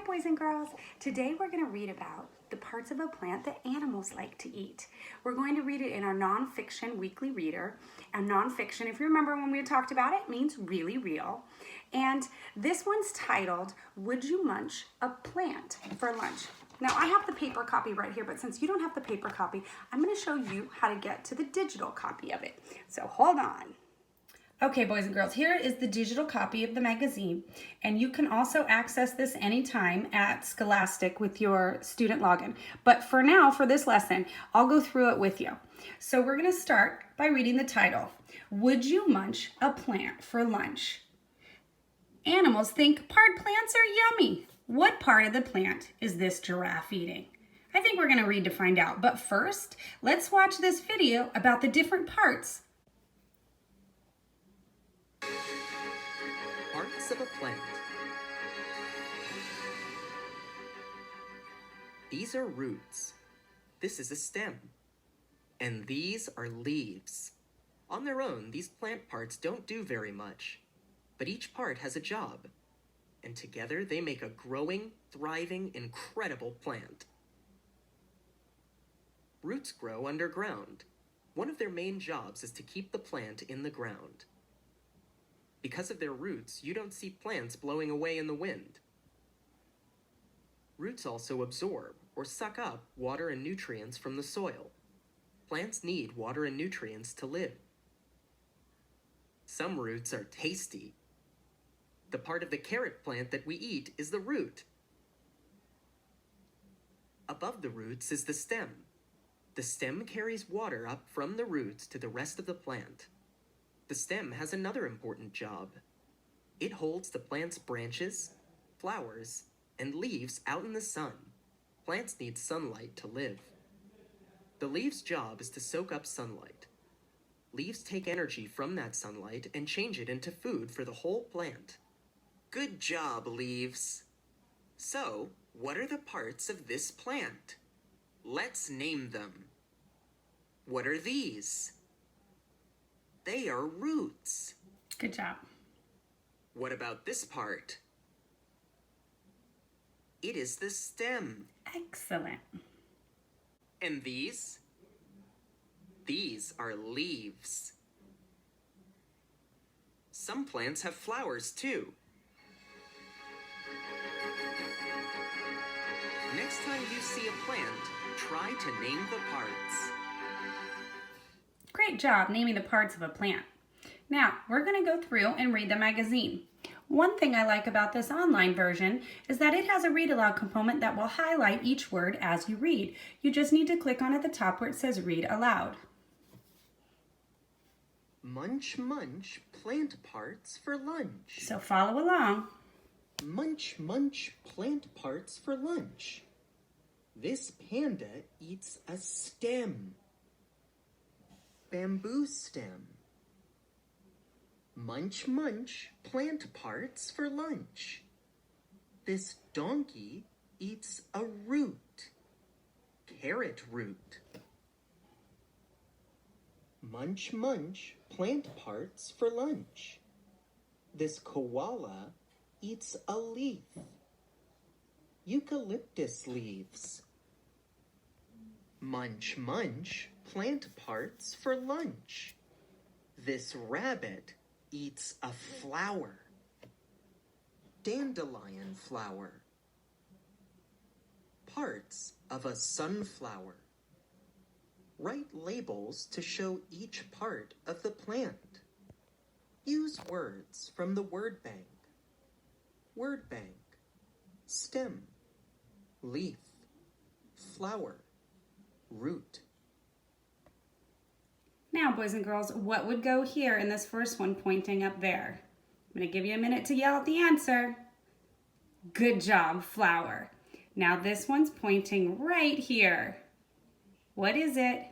boys and girls. Today we're going to read about the parts of a plant that animals like to eat. We're going to read it in our nonfiction weekly reader. And nonfiction, if you remember when we talked about it, means really real. And this one's titled, Would You Munch a Plant for Lunch? Now I have the paper copy right here, but since you don't have the paper copy, I'm going to show you how to get to the digital copy of it. So hold on. Okay, boys and girls, here is the digital copy of the magazine, and you can also access this anytime at Scholastic with your student login. But for now, for this lesson, I'll go through it with you. So we're going to start by reading the title, Would You Munch a Plant for Lunch? Animals think part plants are yummy. What part of the plant is this giraffe eating? I think we're going to read to find out. But first, let's watch this video about the different parts of a plant. These are roots. This is a stem. And these are leaves. On their own, these plant parts don't do very much, but each part has a job. And together they make a growing, thriving, incredible plant. Roots grow underground. One of their main jobs is to keep the plant in the ground. Because of their roots, you don't see plants blowing away in the wind. Roots also absorb or suck up water and nutrients from the soil. Plants need water and nutrients to live. Some roots are tasty. The part of the carrot plant that we eat is the root. Above the roots is the stem. The stem carries water up from the roots to the rest of the plant. The stem has another important job. It holds the plant's branches, flowers, and leaves out in the sun. Plants need sunlight to live. The leaves' job is to soak up sunlight. Leaves take energy from that sunlight and change it into food for the whole plant. Good job, leaves. So, what are the parts of this plant? Let's name them. What are these? They are roots. Good job. What about this part? It is the stem. Excellent. And these? These are leaves. Some plants have flowers too. Next time you see a plant, try to name the parts. Great job naming the parts of a plant. Now, we're going to go through and read the magazine. One thing I like about this online version is that it has a read aloud component that will highlight each word as you read. You just need to click on at the top where it says read aloud. Munch, munch, plant parts for lunch. So follow along. Munch, munch, plant parts for lunch. This panda eats a stem. Bamboo stem. Munch, munch, plant parts for lunch. This donkey eats a root. Carrot root. Munch, munch, plant parts for lunch. This koala eats a leaf. Eucalyptus leaves. Munch, munch, plant parts for lunch. This rabbit eats a flower. Dandelion flower. Parts of a sunflower. Write labels to show each part of the plant. Use words from the word bank. Word bank. Stem. Leaf. Flower. Root. Now, boys and girls, what would go here in this first one pointing up there? I'm going to give you a minute to yell out the answer. Good job, flower. Now this one's pointing right here. What is it?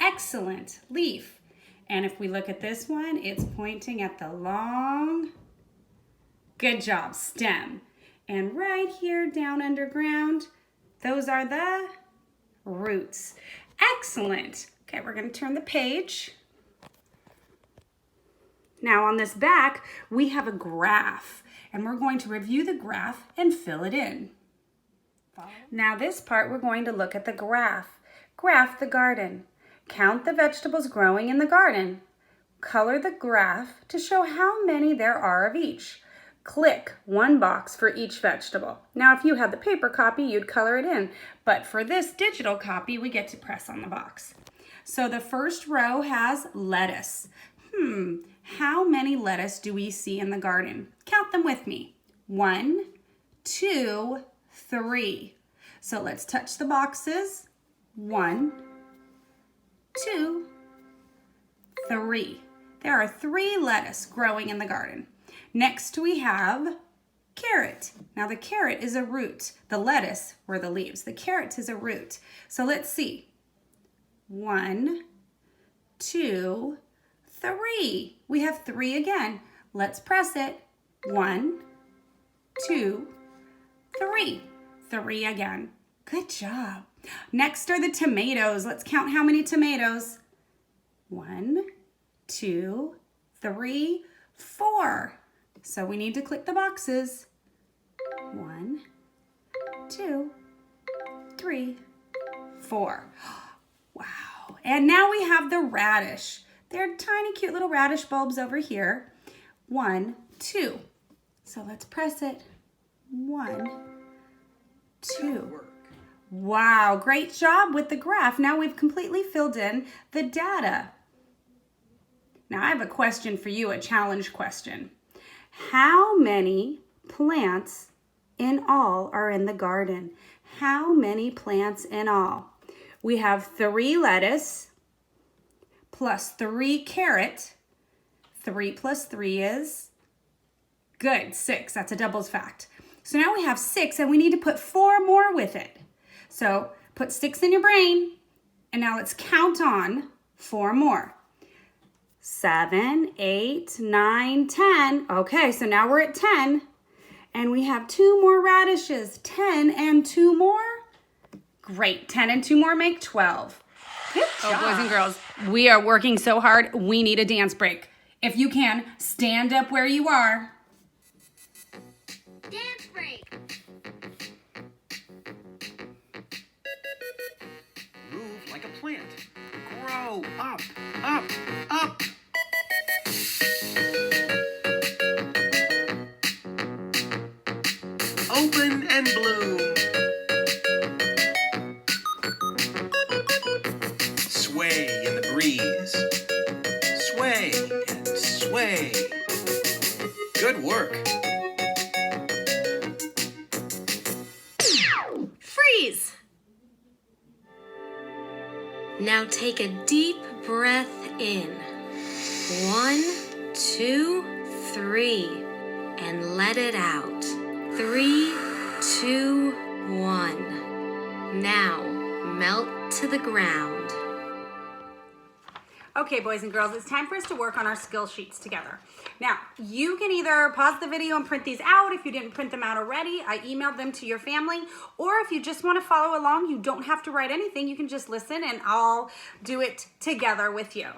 Excellent, leaf. And if we look at this one, it's pointing at the long, good job, stem. And right here down underground, those are the roots. Excellent. Okay, we're going to turn the page. Now on this back, we have a graph. And we're going to review the graph and fill it in. Now this part, we're going to look at the graph. Graph the garden. Count the vegetables growing in the garden. Color the graph to show how many there are of each. Click one box for each vegetable. Now, if you had the paper copy, you'd color it in. But for this digital copy, we get to press on the box. So the first row has lettuce. How many lettuce do we see in the garden? Count them with me. 1, 2, 3. So let's touch the boxes. 1, 2, 3. There are 3 lettuce growing in the garden. Next we have carrot. Now the carrot is a root. The lettuce were the leaves. The carrot is a root. So let's see. 1, 2, 3. We have 3 again. Let's press it. 1, 2, 3. 3 again. Good job. Next are the tomatoes. Let's count how many tomatoes. 1, 2, 3, 4. So we need to click the boxes. 1, 2, 3, 4. Wow. And now we have the radish. They're tiny, cute little radish bulbs over here. 1, 2. So let's press it. 1, 2. Wow, great job with the graph. Now we've completely filled in the data. Now I have a question for you, a challenge question. How many plants in all are in the garden? How many plants in all? We have 3 lettuce plus 3 carrot. 3 plus 3 is good, 6. That's a doubles fact. So now we have 6 and we need to put 4 more with it. So put 6 in your brain and now let's count on 4 more. 7, 8, 9, 10. Okay, so now we're at 10. And we have 2 more radishes. 10 and 2 more. Great. 10 and 2 more make 12. Good job. Oh, boys and girls, we are working so hard, we need a dance break. If you can, stand up where you are. Dance break. Move like a plant. Grow up, up, up. Open and bloom. Sway in the breeze. Sway and sway. Good work. Freeze! Now take a deep breath in. 1, 2, 3. And let it out. 3, 2, 1. Now melt to the ground. Okay, boys and girls, it's time for us to work on our skill sheets together. Now, you can either pause the video and print these out if you didn't print them out already. I emailed them to your family. Or if you just want to follow along, you don't have to write anything. You can just listen and I'll do it together with you.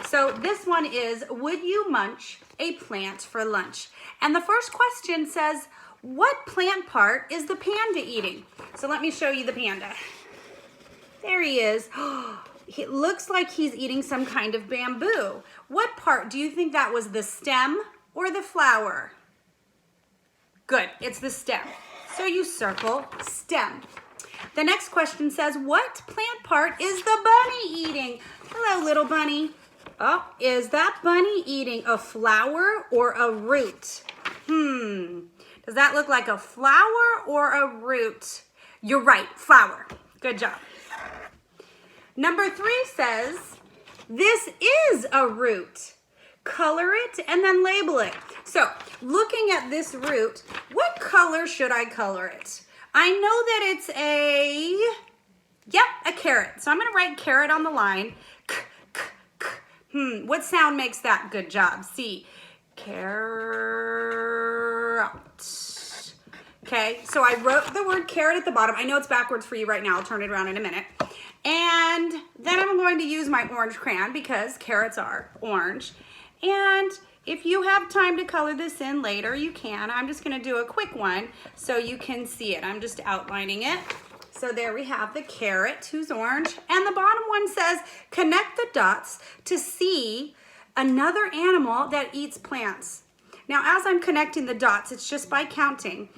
So this one is, would you munch a plant for lunch? And the first question says, what plant part is the panda eating? So let me show you the panda. There he is. It looks like he's eating some kind of bamboo. What part? Do you think that was the stem or the flower? Good, it's the stem. So you circle stem. The next question says, what plant part is the bunny eating? Hello, little bunny. Oh, is that bunny eating a flower or a root? Does that look like a flower or a root? You're right, flower. Good job. Number 3 says, this is a root. Color it and then label it. So, looking at this root, what color should I color it? I know that it's a carrot. So I'm going to write carrot on the line. What sound makes that? Good job. C. Carrot. Okay, so I wrote the word carrot at the bottom. I know it's backwards for you right now. I'll turn it around in a minute. And then I'm going to use my orange crayon because carrots are orange. And if you have time to color this in later, you can. I'm just gonna do a quick one so you can see it. I'm just outlining it. So there we have the carrot, who's orange, and the bottom one says, connect the dots to see another animal that eats plants. Now, as I'm connecting the dots, it's just by counting.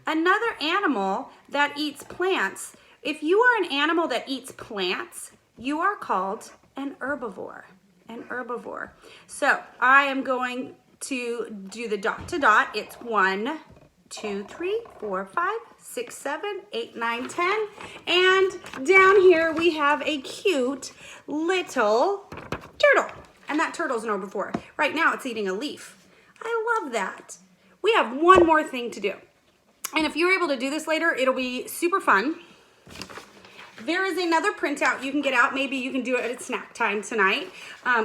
Another animal that eats plants. If you are an animal that eats plants, you are called an herbivore. An herbivore. So I am going to do the dot to dot. It's 1, 2, 3, 4, 5, 6, 7, 8, 9, 10. And down here we have a cute little turtle. And that turtle's an herbivore. Right now it's eating a leaf. I love that. We have one more thing to do. And if you're able to do this later, it'll be super fun. There is another printout you can get out. Maybe you can do it at snack time tonight,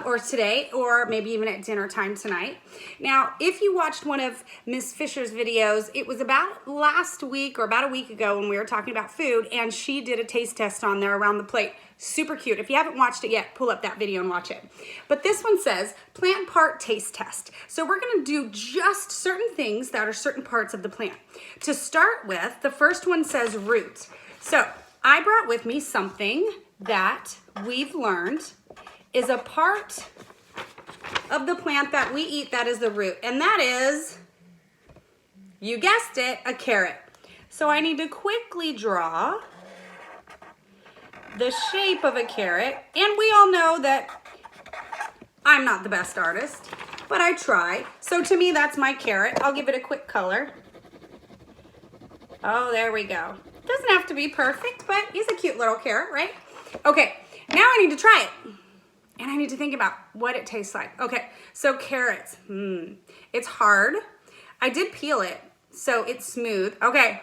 or today, or maybe even at dinner time tonight. Now, if you watched one of Miss Fisher's videos, it was about last week or about a week ago when we were talking about food, and she did a taste test on there around the plate. Super cute. If you haven't watched it yet, pull up that video and watch it. But this one says plant part taste test. So we're going to do just certain things that are certain parts of the plant. To start with, the first one says root. So I brought with me something that we've learned is a part of the plant that we eat that is the root. And that is, you guessed it, a carrot. So I need to quickly draw the shape of a carrot. And we all know that I'm not the best artist, but I try. So to me, that's my carrot. I'll give it a quick color. Oh, there we go. Doesn't have to be perfect, but he's a cute little carrot, right? Okay, now I need to try it. And I need to think about what it tastes like. Okay, so carrots. It's hard. I did peel it, so it's smooth. Okay.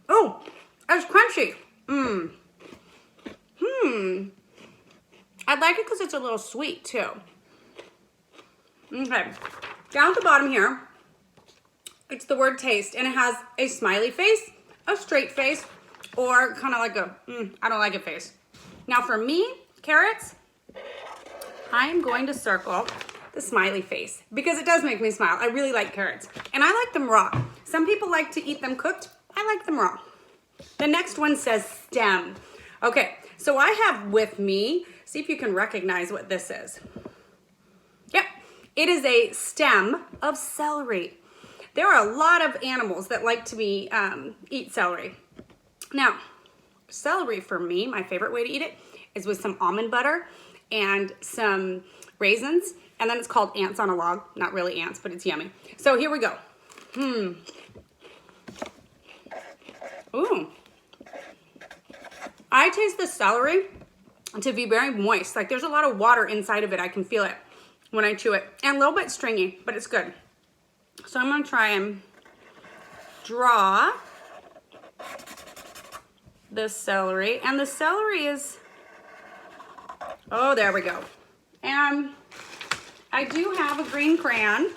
Oh, it's crunchy. I like it because it's a little sweet, too. Okay, down at the bottom here, it's the word taste, and it has a smiley face, a straight face, or kind of like a, I don't like it face. Now for me, carrots, I'm going to circle the smiley face because it does make me smile. I really like carrots, and I like them raw. Some people like to eat them cooked. I like them raw. The next one says stem. Okay, so I have with me, see if you can recognize what this is. Yep, it is a stem of celery. There are a lot of animals that like to eat celery. Now, celery for me, my favorite way to eat it is with some almond butter and some raisins, and then it's called ants on a log. Not really ants, but it's yummy. So here we go. Ooh. I taste the celery to be very moist. Like there's a lot of water inside of it. I can feel it when I chew it. And a little bit stringy, but it's good. So I'm gonna try and draw the celery. And the celery is, oh, there we go. And I do have a green crayon.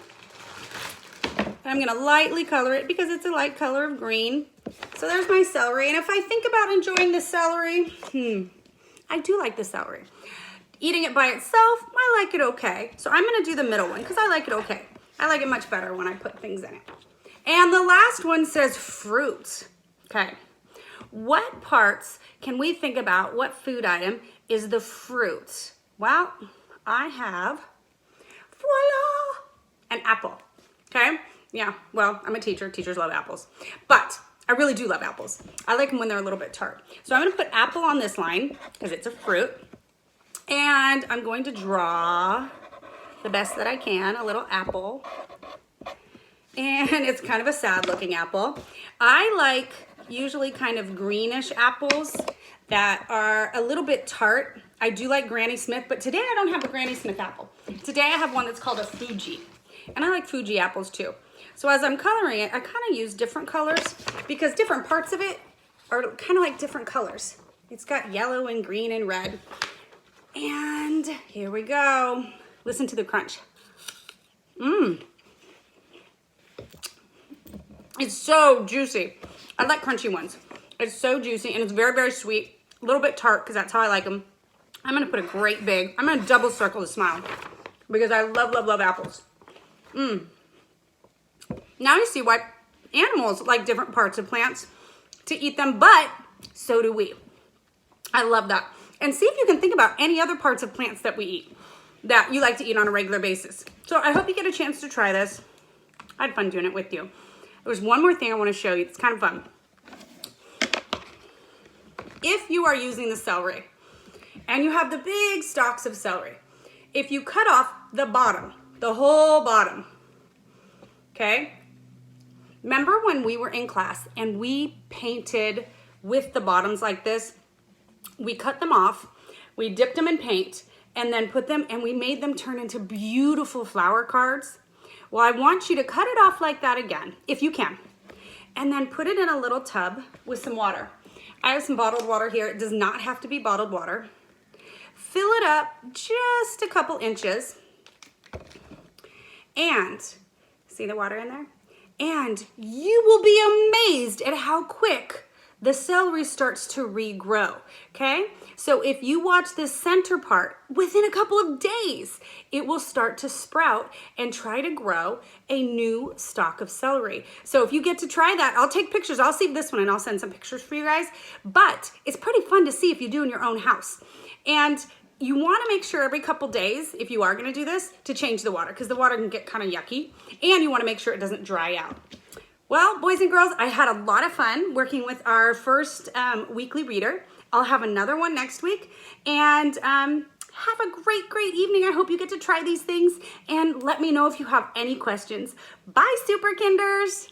And I'm gonna lightly color it because it's a light color of green. So there's my celery. And if I think about enjoying the celery, I do like the celery. Eating it by itself, I like it okay. So I'm gonna do the middle one because I like it okay. I like it much better when I put things in it. And the last one says fruit. Okay. What parts can we think about? What food item is the fruit? Well, I have, voila, an apple. Okay? Yeah, well, I'm a teacher. Teachers love apples. But I really do love apples. I like them when they're a little bit tart. So I'm going to put apple on this line because it's a fruit. And I'm going to draw the best that I can, a little apple. And it's kind of a sad looking apple. I like usually kind of greenish apples that are a little bit tart. I do like Granny Smith, but today I don't have a Granny Smith apple. Today I have one that's called a Fuji. And I like Fuji apples too. So as I'm coloring it, I kind of use different colors because different parts of it are kind of like different colors. It's got yellow and green and red. And here we go. Listen to the crunch. It's so juicy. I like crunchy ones. It's so juicy and it's very, very sweet. A little bit tart because that's how I like them. I'm gonna put a great big, I'm gonna double circle the smile because I love, love, love apples. Now you see why animals like different parts of plants to eat them, but so do we. I love that. And see if you can think about any other parts of plants that we eat that you like to eat on a regular basis. So I hope you get a chance to try this. I had fun doing it with you. There's one more thing I want to show you. It's kind of fun. If you are using the celery and you have the big stalks of celery, if you cut off the bottom, the whole bottom, okay? Remember when we were in class and we painted with the bottoms like this? We cut them off, we dipped them in paint, and then put them, and we made them turn into beautiful flower cards. Well, I want you to cut it off like that again, if you can, and then put it in a little tub with some water. I have some bottled water here. It does not have to be bottled water. Fill it up just a couple inches, and see the water in there? And you will be amazed at how quick the celery starts to regrow, okay? So if you watch this center part, within a couple of days, it will start to sprout and try to grow a new stalk of celery. So if you get to try that, I'll take pictures. I'll save this one and I'll send some pictures for you guys. But it's pretty fun to see if you do in your own house. And you want to make sure every couple days, if you are going to do this, to change the water because the water can get kind of yucky. And you want to make sure it doesn't dry out. Well, boys and girls, I had a lot of fun working with our first weekly reader. I'll have another one next week. And have a great, great evening. I hope you get to try these things. And let me know if you have any questions. Bye, Super Kinders.